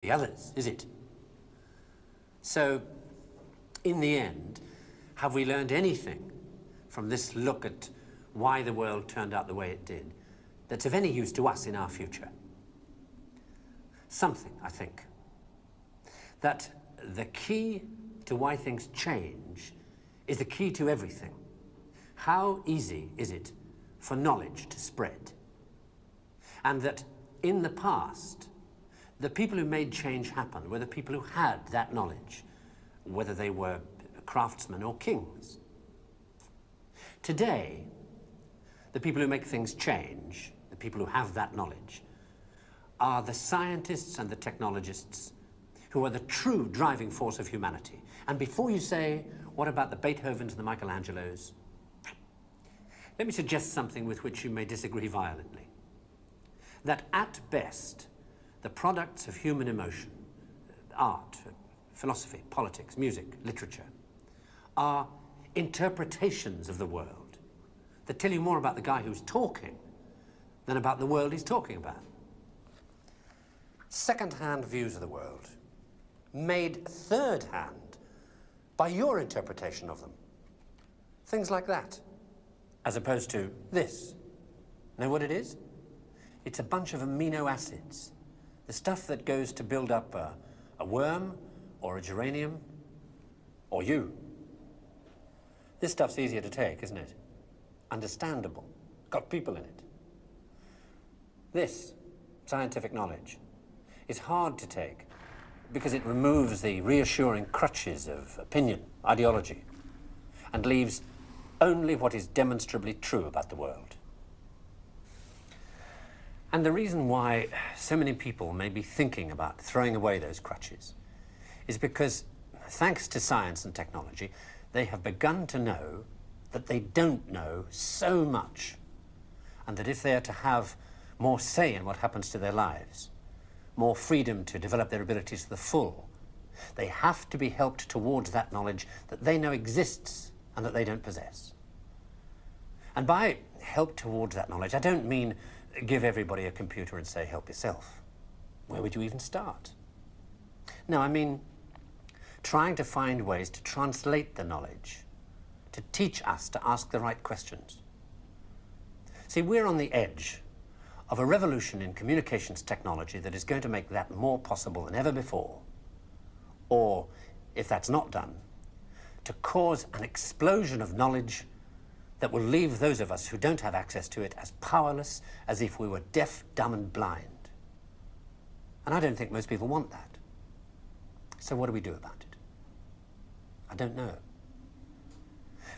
the others, is it? So, in the end, have we learned anything from this look at why the world turned out the way it did that's of any use to us in our future? Something, I think. That the key to why things change is the key to everything. How easy is it for knowledge to spread? And that in the past, the people who made change happen were the people who had that knowledge, whether they were craftsmen or kings. Today, the people who make things change, the people who have that knowledge, are the scientists and the technologists who are the true driving force of humanity. And before you say, what about the Beethovens and the Michelangelos? Let me suggest something with which you may disagree violently. That at best, the products of human emotion, art, philosophy, politics, music, literature, are interpretations of the world that tell you more about the guy who's talking than about the world he's talking about. Second-hand views of the world, made third-hand by your interpretation of them. Things like that, as opposed to this. Know what it is? It's a bunch of amino acids, the stuff that goes to build up a worm or a geranium or you. This stuff's easier to take, isn't it? Understandable, got people in it. This scientific knowledge is hard to take because it removes the reassuring crutches of opinion, ideology, and leaves only what is demonstrably true about the world. And the reason why so many people may be thinking about throwing away those crutches is because, thanks to science and technology, they have begun to know that they don't know so much, and that if they are to have more say in what happens to their lives, more freedom to develop their abilities to the full, they have to be helped towards that knowledge that they know exists and that they don't possess. And by help towards that knowledge, I don't mean give everybody a computer and say, help yourself. Where would you even start? No, I mean trying to find ways to translate the knowledge, to teach us to ask the right questions. See, we're on the edge of a revolution in communications technology that is going to make that more possible than ever before. Or, if that's not done, to cause an explosion of knowledge that will leave those of us who don't have access to it as powerless as if we were deaf, dumb, and blind. And I don't think most people want that. So what do we do about it? I don't know.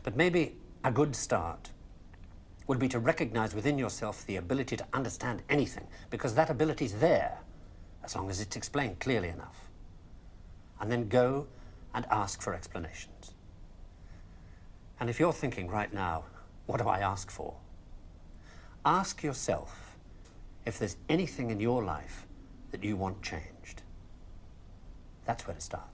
But maybe a good start would be to recognize within yourself the ability to understand anything, because that ability's there, as long as it's explained clearly enough. And then go and ask for explanations. And if you're thinking right now, what do I ask for? Ask yourself if there's anything in your life that you want changed. That's where to start.